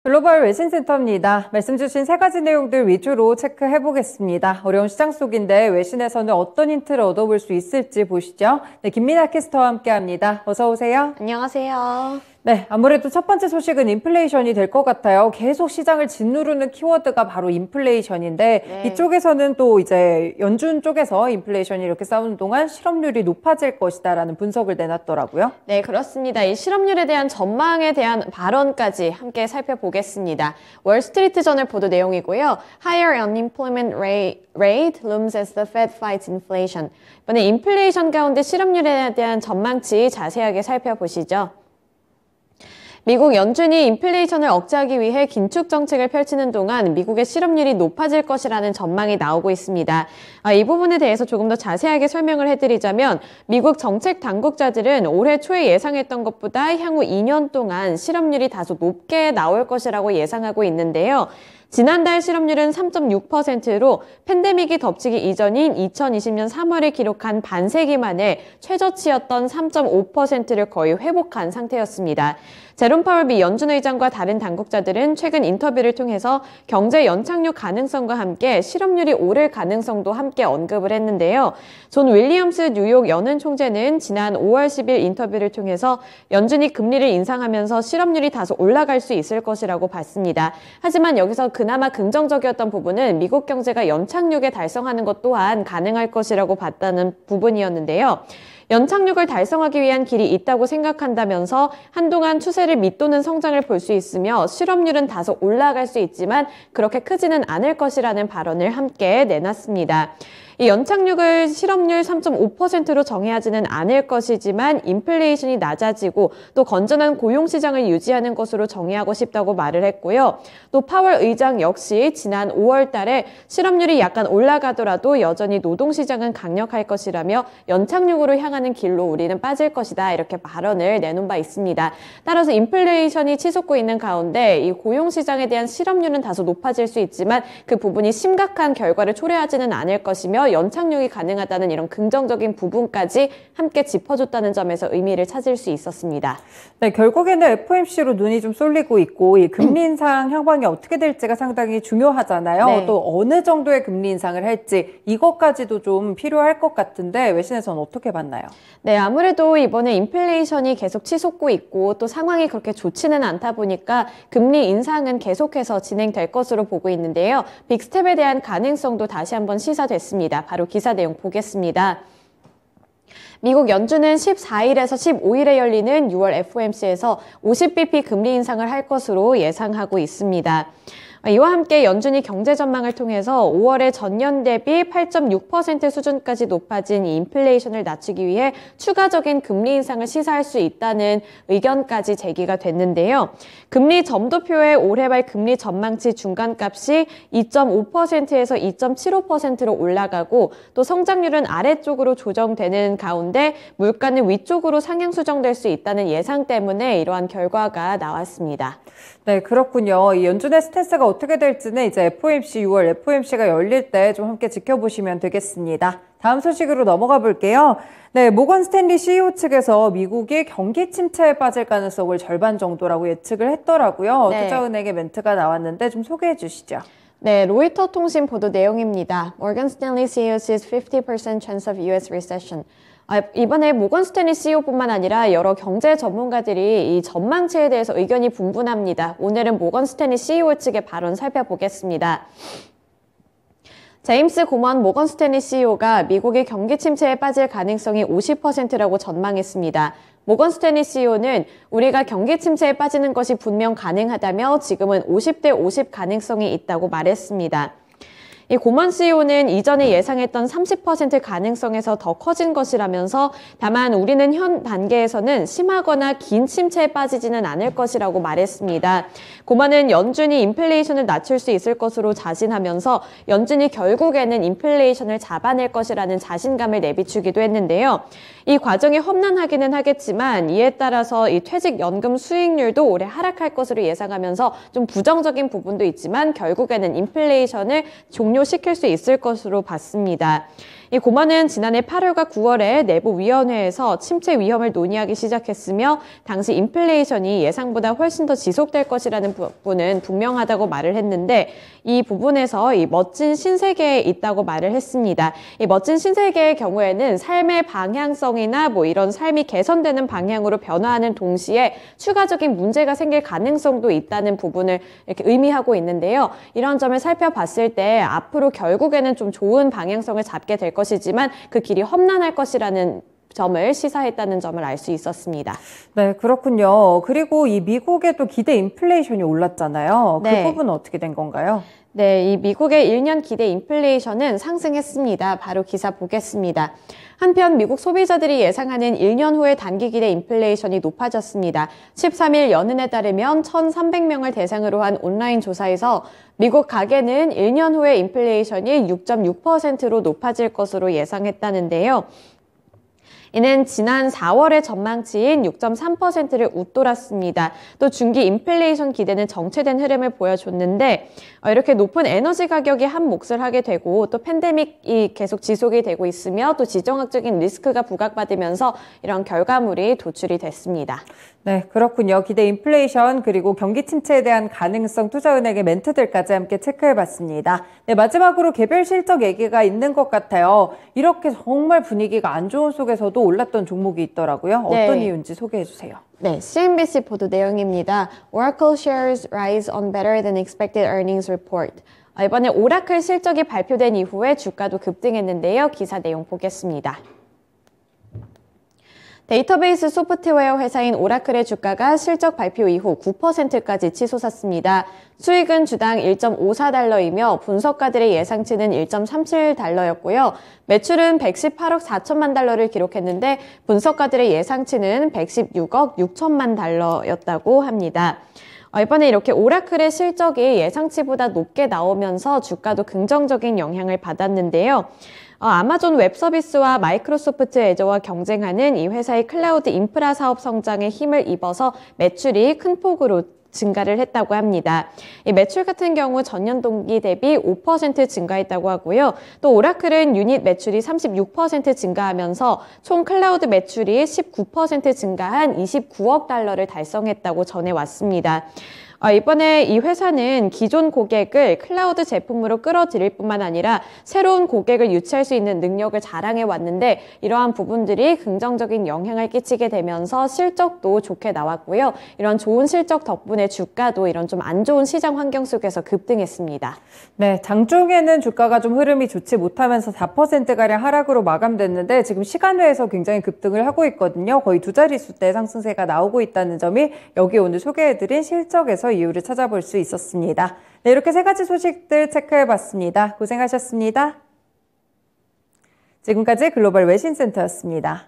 글로벌 외신센터입니다. 말씀 주신 세 가지 내용들 위주로 체크해 보겠습니다. 어려운 시장 속인데 외신에서는 어떤 힌트를 얻어볼 수 있을지 보시죠. 네, 김민아 캐스터와 함께합니다. 어서 오세요. 안녕하세요. 네, 아무래도 첫 번째 소식은 인플레이션이 될 것 같아요. 계속 시장을 짓누르는 키워드가 바로 인플레이션인데 네. 이쪽에서는 또 이제 연준 쪽에서 인플레이션이 이렇게 싸우는 동안 실업률이 높아질 것이다라는 분석을 내놨더라고요. 네, 그렇습니다. 이 실업률에 대한 전망에 대한 발언까지 함께 살펴보겠습니다. 월스트리트 저널 보도 내용이고요. Higher unemployment rate looms as the Fed fights inflation. 이번에 인플레이션 가운데 실업률에 대한 전망치 자세하게 살펴보시죠. 미국 연준이 인플레이션을 억제하기 위해 긴축 정책을 펼치는 동안 미국의 실업률이 높아질 것이라는 전망이 나오고 있습니다. 이 부분에 대해서 조금 더 자세하게 설명을 해드리자면 미국 정책 당국자들은 올해 초에 예상했던 것보다 향후 2년 동안 실업률이 다소 높게 나올 것이라고 예상하고 있는데요. 지난달 실업률은 3.6%로 팬데믹이 덮치기 이전인 2020년 3월에 기록한 반세기 만에 최저치였던 3.5%를 거의 회복한 상태였습니다. 제롬 파월 미 연준 의장과 다른 당국자들은 최근 인터뷰를 통해서 경제 연착륙 가능성과 함께 실업률이 오를 가능성도 함께 언급을 했는데요. 존 윌리엄스 뉴욕 연은 총재는 지난 5월 10일 인터뷰를 통해서 연준이 금리를 인상하면서 실업률이 다소 올라갈 수 있을 것이라고 봤습니다. 하지만 여기서 그나마 긍정적이었던 부분은 미국 경제가 연착륙에 달성하는 것 또한 가능할 것이라고 봤다는 부분이었는데요. 연착륙을 달성하기 위한 길이 있다고 생각한다면서 한동안 추세를 밑도는 성장을 볼 수 있으며 실업률은 다소 올라갈 수 있지만 그렇게 크지는 않을 것이라는 발언을 함께 내놨습니다. 이 연착륙을 실업률 3.5%로 정의하지는 않을 것이지만 인플레이션이 낮아지고 또 건전한 고용시장을 유지하는 것으로 정의하고 싶다고 말을 했고요. 또 파월 의장 역시 지난 5월 달에 실업률이 약간 올라가더라도 여전히 노동시장은 강력할 것이라며 연착륙으로 향하는 길로 우리는 빠질 것이다 이렇게 발언을 내놓은 바 있습니다. 따라서 인플레이션이 치솟고 있는 가운데 이 고용시장에 대한 실업률은 다소 높아질 수 있지만 그 부분이 심각한 결과를 초래하지는 않을 것이며 연착륙이 가능하다는 이런 긍정적인 부분까지 함께 짚어줬다는 점에서 의미를 찾을 수 있었습니다. 네, 결국에는 FOMC로 눈이 좀 쏠리고 있고 이 금리 인상 향방이 어떻게 될지가 상당히 중요하잖아요. 네. 또 어느 정도의 금리 인상을 할지 이것까지도 좀 필요할 것 같은데 외신에서는 어떻게 봤나요? 네, 아무래도 이번에 인플레이션이 계속 치솟고 있고 또 상황이 그렇게 좋지는 않다 보니까 금리 인상은 계속해서 진행될 것으로 보고 있는데요. 빅스텝에 대한 가능성도 다시 한번 시사됐습니다. 바로 기사 내용 보겠습니다. 미국 연준은 14일에서 15일에 열리는 6월 FOMC에서 50bp 금리 인상을 할 것으로 예상하고 있습니다. 이와 함께 연준이 경제 전망을 통해서 5월에 전년 대비 8.6% 수준까지 높아진 이 인플레이션을 낮추기 위해 추가적인 금리 인상을 시사할 수 있다는 의견까지 제기가 됐는데요. 금리 점도표의 올해 말 금리 전망치 중간값이 2.5%에서 2.75%로 올라가고 또 성장률은 아래쪽으로 조정되는 가운데 물가는 위쪽으로 상향 수정될 수 있다는 예상 때문에 이러한 결과가 나왔습니다. 네, 그렇군요. 이 연준의 스탠스가 어떻게 될지는 이제 FOMC 6월 FOMC가 열릴 때 좀 함께 지켜보시면 되겠습니다. 다음 소식으로 넘어가 볼게요. 네, 모건 스탠리 CEO 측에서 미국이 경기 침체에 빠질 가능성을 절반 정도라고 예측을 했더라고요. 네. 투자은행의 멘트가 나왔는데 좀 소개해 주시죠. 네, 로이터 통신 보도 내용입니다. Morgan Stanley CEO sees 50% chance of US recession. 이번에 모건 스탠리 CEO뿐만 아니라 여러 경제 전문가들이 이 전망치에 대해서 의견이 분분합니다. 오늘은 모건 스탠리 CEO 측의 발언 살펴보겠습니다. 제임스 고먼 모건 스탠리 CEO가 미국의 경기 침체에 빠질 가능성이 50%라고 전망했습니다. 모건 스탠리 CEO는 우리가 경기 침체에 빠지는 것이 분명 가능하다며 지금은 50대 50 가능성이 있다고 말했습니다. 이 고먼 CEO는 이전에 예상했던 30% 가능성에서 더 커진 것이라면서 다만 우리는 현 단계에서는 심하거나 긴 침체에 빠지지는 않을 것이라고 말했습니다. 고먼은 연준이 인플레이션을 낮출 수 있을 것으로 자신하면서 연준이 결국에는 인플레이션을 잡아낼 것이라는 자신감을 내비추기도 했는데요. 이 과정이 험난하기는 하겠지만 이에 따라서 이 퇴직연금 수익률도 올해 하락할 것으로 예상하면서 좀 부정적인 부분도 있지만 결국에는 인플레이션을 종료시킬 수 있을 것으로 봤습니다. 이 고만은 지난해 8월과 9월에 내부위원회에서 침체 위험을 논의하기 시작했으며 당시 인플레이션이 예상보다 훨씬 더 지속될 것이라는 부분은 분명하다고 말을 했는데 이 부분에서 이 멋진 신세계에 있다고 말을 했습니다. 이 멋진 신세계의 경우에는 삶의 방향성이나 뭐 이런 삶이 개선되는 방향으로 변화하는 동시에 추가적인 문제가 생길 가능성도 있다는 부분을 이렇게 의미하고 있는데요. 이런 점을 살펴봤을 때 앞으로 결국에는 좀 좋은 방향성을 잡게 될 것이지만 그 길이 험난할 것이라는 점을 시사했다는 점을 알 수 있었습니다. 네, 그렇군요. 그리고 이 미국의 또 기대 인플레이션이 올랐잖아요. 그 네. 부분은 어떻게 된 건가요? 네, 이 미국의 1년 기대 인플레이션은 상승했습니다. 바로 기사 보겠습니다. 한편 미국 소비자들이 예상하는 1년 후의 단기 기대 인플레이션이 높아졌습니다. 13일 연은에 따르면 1,300명을 대상으로 한 온라인 조사에서 미국 가계는 1년 후의 인플레이션이 6.6%로 높아질 것으로 예상했다는데요. 이는 지난 4월의 전망치인 6.3%를 웃돌았습니다. 또 중기 인플레이션 기대는 정체된 흐름을 보여줬는데 이렇게 높은 에너지 가격이 한 몫을 하게 되고 또 팬데믹이 계속 지속이 되고 있으며 또 지정학적인 리스크가 부각받으면서 이런 결과물이 도출이 됐습니다. 네, 그렇군요. 기대 인플레이션 그리고 경기 침체에 대한 가능성 투자은행의 멘트들까지 함께 체크해봤습니다. 네, 마지막으로 개별 실적 얘기가 있는 것 같아요. 이렇게 정말 분위기가 안 좋은 속에서도 올랐던 종목이 있더라고요. 어떤 네. 이유인지 소개해주세요. 네, CNBC 보도 내용입니다. Oracle shares rise on better than expected earnings report. 이번에 오라클 실적이 발표된 이후에 주가도 급등했는데요. 기사 내용 보겠습니다. 데이터베이스 소프트웨어 회사인 오라클의 주가가 실적 발표 이후 9%까지 치솟았습니다. 수익은 주당 1.54달러이며 분석가들의 예상치는 1.37달러였고요. 매출은 118억 4천만 달러를 기록했는데 분석가들의 예상치는 116억 6천만 달러였다고 합니다. 이번에 이렇게 오라클의 실적이 예상치보다 높게 나오면서 주가도 긍정적인 영향을 받았는데요. 아마존 웹 서비스와 마이크로소프트 애저와 경쟁하는 이 회사의 클라우드 인프라 사업 성장에 힘을 입어서 매출이 큰 폭으로 증가를 했다고 합니다. 이 매출 같은 경우 전년 동기 대비 5% 증가했다고 하고요. 또 오라클은 유닛 매출이 36% 증가하면서 총 클라우드 매출이 19% 증가한 29억 달러를 달성했다고 전해왔습니다. 이번에 이 회사는 기존 고객을 클라우드 제품으로 끌어들일 뿐만 아니라 새로운 고객을 유치할 수 있는 능력을 자랑해 왔는데 이러한 부분들이 긍정적인 영향을 끼치게 되면서 실적도 좋게 나왔고요. 이런 좋은 실적 덕분에 주가도 이런 좀 안 좋은 시장 환경 속에서 급등했습니다. 네, 장중에는 주가가 좀 흐름이 좋지 못하면서 4%가량 하락으로 마감됐는데 지금 시간외에서 굉장히 급등을 하고 있거든요. 거의 두 자릿수대 상승세가 나오고 있다는 점이 여기 오늘 소개해드린 실적에서 이유를 찾아볼 수 있었습니다. 네, 이렇게 세 가지 소식들 체크해봤습니다. 고생하셨습니다. 지금까지 글로벌 외신센터였습니다.